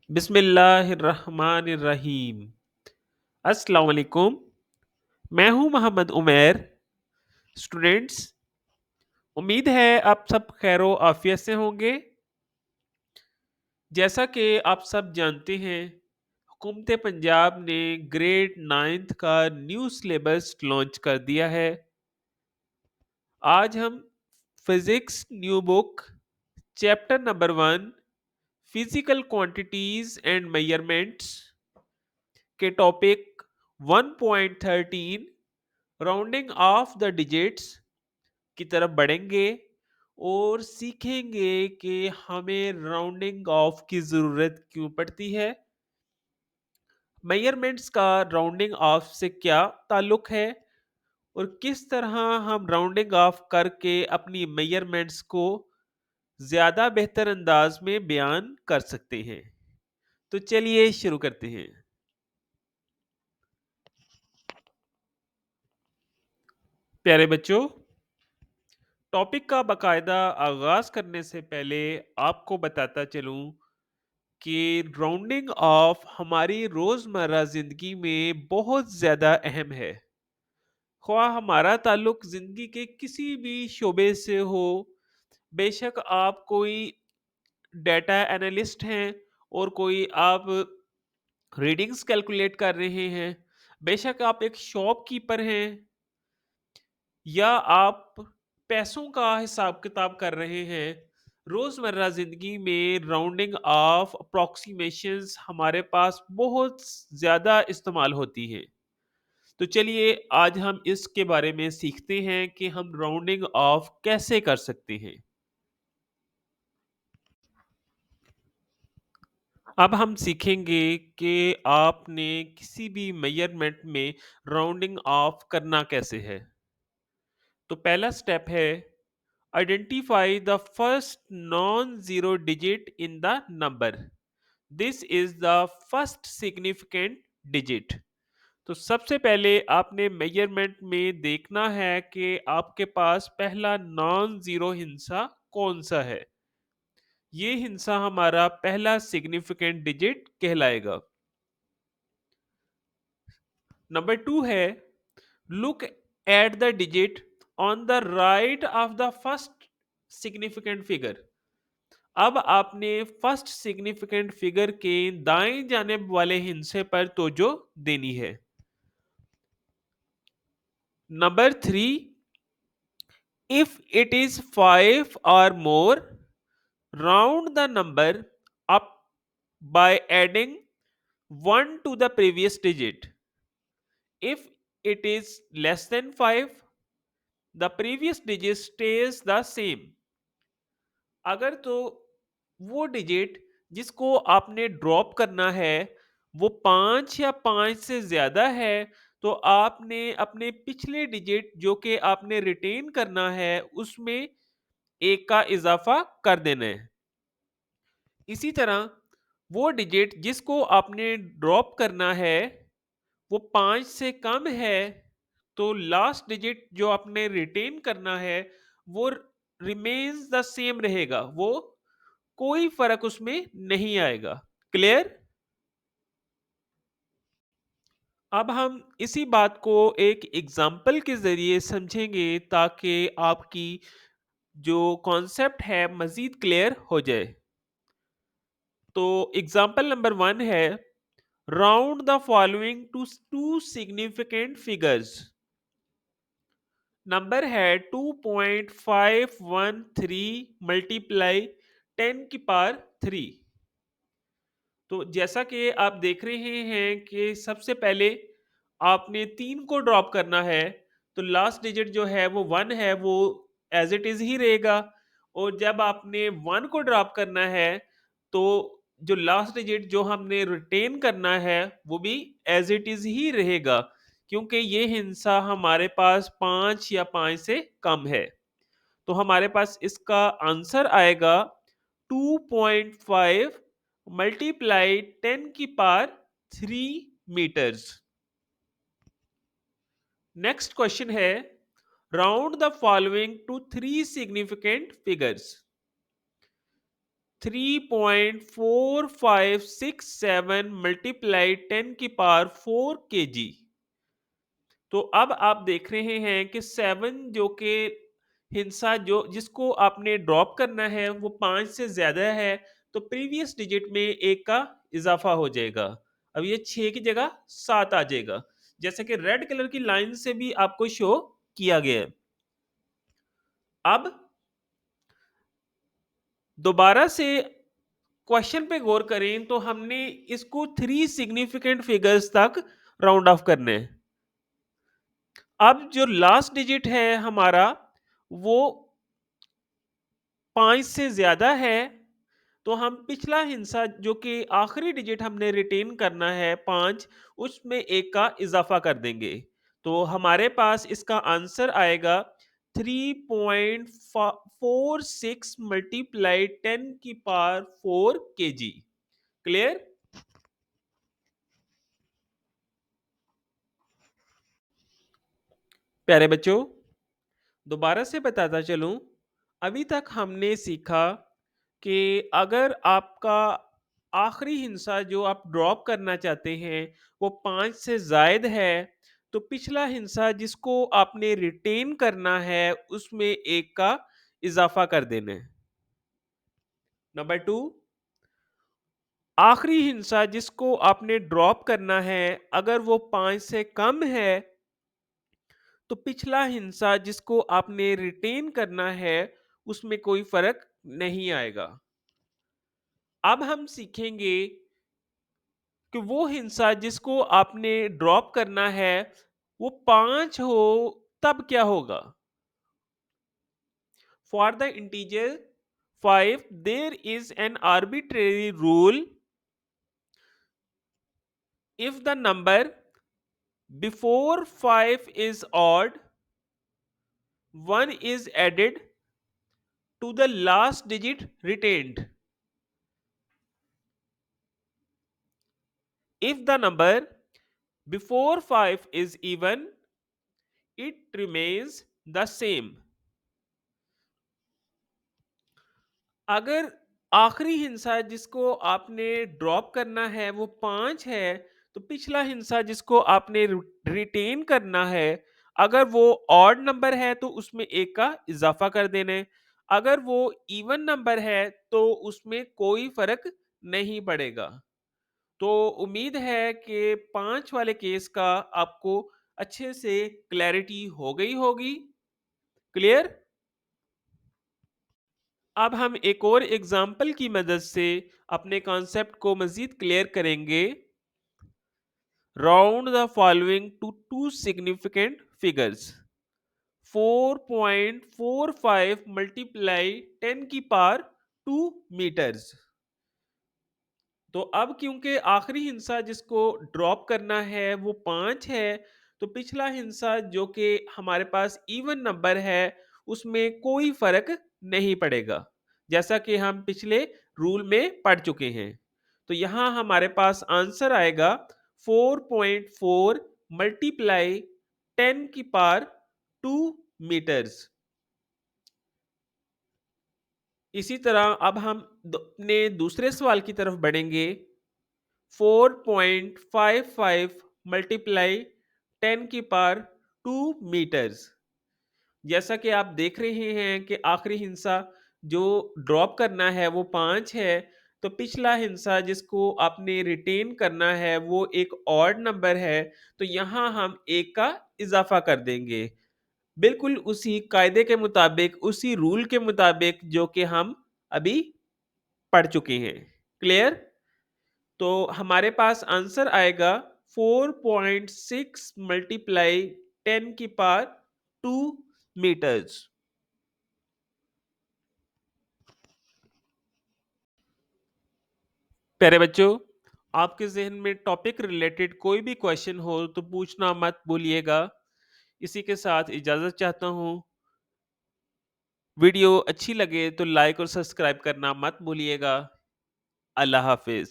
बिस्मिल्लाहिर्रहमानिर्रहीम। अस्सलाम वालेकुम। मैं हूं मोहम्मद उमैर। स्टूडेंट्स, उम्मीद है आप सब खैरो आफियत से होंगे। जैसा कि आप सब जानते हैं, हुकूमत पंजाब ने ग्रेड 9th का न्यू सिलेबस लॉन्च कर दिया है। आज हम physics new book chapter number 1 physical quantities and measurements के topic 1.13 rounding off the digits की तरफ बढ़ेंगे और सीखेंगे कि हमें राउंडिंग ऑफ की ज़रूरत क्यों पड़ती है। मेजरमेंट्स का राउंडिंग ऑफ से क्या ताल्लुक है और किस तरह हम राउंडिंग ऑफ करके अपनी मेजरमेंट्स को ज़्यादा बेहतर अंदाज में बयान कर सकते हैं। तो चलिए शुरू करते हैं। प्यारे बच्चों, टॉपिक का बाकायदा आगाज करने से पहले आपको बताता चलूं कि राउंडिंग ऑफ हमारी रोज़मर्रा ज़िंदगी में बहुत ज़्यादा अहम है। ख्वाह हमारा ताल्लुक ज़िंदगी के किसी भी शोबे से हो, बेशक आप कोई डेटा एनालिस्ट हैं और कोई आप रीडिंग्स कैलकुलेट कर रहे हैं, बेशक आप एक शॉपकीपर हैं या आप पैसों का हिसाब किताब कर रहे हैं। रोज़मर्रा ज़िंदगी में राउंडिंग ऑफ अप्रॉक्सीमेशंस हमारे पास बहुत ज़्यादा इस्तेमाल होती है। तो चलिए आज हम इसके बारे में सीखते हैं कि हम राउंडिंग ऑफ कैसे कर सकते हैं। अब हम सीखेंगे कि आपने किसी भी मेजरमेंट में राउंडिंग ऑफ करना कैसे है। तो पहला स्टेप है, identify the first non zero digit in the number. This is the first significant digit. तो सबसे पहले आपने मेजरमेंट में देखना है कि आपके पास पहला नॉन जीरो हिस्सा कौन सा है। ये हिस्सा हमारा पहला सिग्निफिकेंट डिजिट कहलाएगा। नंबर 2 है, look at the digit on the right of the first significant figure. अब आपने फर्स्ट सिग्निफिकेंट फिगर के दाएं जानिब वाले हिस्से पर तवज्जो देनी है। Number 3, if it is 5 or more, round the number up by adding 1 to the previous digit. If it is less than 5, the previous digit stays the same. अगर तो वो डिजिट जिसको आपने ड्रॉप करना है वो 5 या 5 से ज़्यादा है, तो आपने अपने पिछले डिजिट जो कि आपने रिटेन करना है उसमें 1 का इज़ाफ़ा कर देना है। इसी तरह वो डिजिट जिसको आपने ड्रॉप करना है वो 5 से कम है, तो लास्ट डिजिट जो आपने रिटेन करना है वो रिमेन्स द सेम रहेगा, वो कोई फ़र्क उसमें नहीं आएगा। क्लियर? अब हम इसी बात को एक एग्ज़ाम्पल के ज़रिए समझेंगे ताकि आपकी जो कॉन्सेप्ट है मज़ीद क्लियर हो जाए। तो एग्ज़ाम्पल नंबर 1 है, round the following to two significant figures. Number है 2.513 मल्टीप्लाई 10 की पावर 3। तो जैसा कि आप देख रहे हैं कि सबसे पहले आपने 3 को ड्रॉप करना है, तो लास्ट डिजिट जो है वो 1 है, वो एज़ इट इज़ ही रहेगा। और जब आपने 1 को ड्रॉप करना है, तो जो लास्ट डिजिट जो हमने रिटेन करना है, वो भी एज़ इट इज़ ही रहेगा, क्योंकि ये हिस्सा हमारे पास 5 या 5 से कम है। तो हमारे पास इसका आंसर आएगा 2.5 मल्टीप्लाई 10 की पावर 3 मीटर्स। नेक्स्ट क्वेश्चन है, round the following to three significant figures. 3.4567 multiply 10 की पावर 4 kg। तो अब आप देख रहे हैं कि 7 जो कि हिंसा जो जिसको आपने ड्रॉप करना है वो 5 से ज़्यादा है, तो प्रीवियस डिजिट में 1 का इज़ाफ़ा हो जाएगा। अब ये 6 की जगह 7 आ जाएगा। जैसे कि रेड कलर की लाइन से भी आपको शो किया गया है। अब दोबारा से क्वेश्चन पे गौर करें तो हमने इसको 3 सिग्निफिकेंट फिगर्स तक राउंड ऑफ करना है। अब जो लास्ट डिजिट है हमारा वो 5 से ज़्यादा है, तो हम पिछला हिस्सा जो कि आखिरी डिजिट हमने रिटेन करना है 5, उसमें 1 का इज़ाफ़ा कर देंगे। तो हमारे पास इसका आंसर आएगा 3.46 मल्टीप्लाई 10 की पावर 4 केजी। क्लियर? प्यारे बच्चों, दोबारा से बताता चलूं, अभी तक हमने सीखा कि अगर आपका आखिरी हिस्सा जो आप ड्रॉप करना चाहते हैं वो 5 से ज़ायद है, तो पिछला हिस्सा जिसको आपने रिटेन करना है उसमें 1 का इजाफा कर देना है। नंबर 2, आखिरी हिस्सा जिसको आपने ड्रॉप करना है अगर वो 5 से कम है, तो पिछला हिस्सा जिसको आपने रिटेन करना है उसमें कोई फर्क नहीं आएगा। अब हम सीखेंगे कि वो हिस्सा जिसको आपने ड्रॉप करना है वो 5 हो, तब क्या होगा? For the integer 5 there is an arbitrary rule. If the number before 5 is odd, 1 is added to the last digit retained. If the number before 5 is even, it remains the same. अगर आखिरी हिस्सा जिसको आपने drop करना है वो 5 है, तो पिछला हिस्सा जिसको आपने रिटेन करना है अगर वो ऑड नंबर है तो उसमें 1 का इजाफा कर देना है। अगर वो इवन नंबर है तो उसमें कोई फर्क नहीं पड़ेगा। तो उम्मीद है कि 5 वाले केस का आपको अच्छे से क्लैरिटी हो गई होगी। क्लियर? अब हम एक और एग्जाम्पल की मदद से अपने कॉन्सेप्ट को मजीद क्लियर करेंगे। Round the following to two significant figures. 4.45 multiply 10 की पावर 2 मीटर्स। तो अब क्योंकि आखिरी हिस्सा जिसको ड्रॉप करना है वो 5 है, तो पिछला हिस्सा जो कि हमारे पास इवन नंबर है उसमें कोई फर्क नहीं पड़ेगा, जैसा कि हम पिछले रूल में पढ़ चुके हैं। तो यहाँ हमारे पास आंसर आएगा 4.4 मल्टीप्लाई 10 की पावर 2 मीटर्स। इसी तरह अब हम अपने दूसरे सवाल की तरफ बढ़ेंगे। 4.55 मल्टीप्लाई 10 की पावर 2 मीटर्स। जैसा कि आप देख रहे हैं कि आखिरी हिस्सा जो ड्रॉप करना है वो 5 है, तो पिछला हिस्सा जिसको आपने रिटेन करना है वो एक ऑड नंबर है, तो यहाँ हम 1 का इजाफा कर देंगे। बिल्कुल उसी कायदे के मुताबिक, उसी रूल के मुताबिक जो कि हम अभी पढ़ चुके हैं। क्लियर? तो हमारे पास आंसर आएगा 4.6 मल्टीप्लाई 10 की पावर 2 मीटर्स। प्यारे बच्चों, आपके जहन में टॉपिक रिलेटेड कोई भी क्वेश्चन हो तो पूछना मत भूलिएगा। इसी के साथ इजाजत चाहता हूँ। वीडियो अच्छी लगे तो लाइक और सब्सक्राइब करना मत भूलिएगा। अल्लाह हाफिज।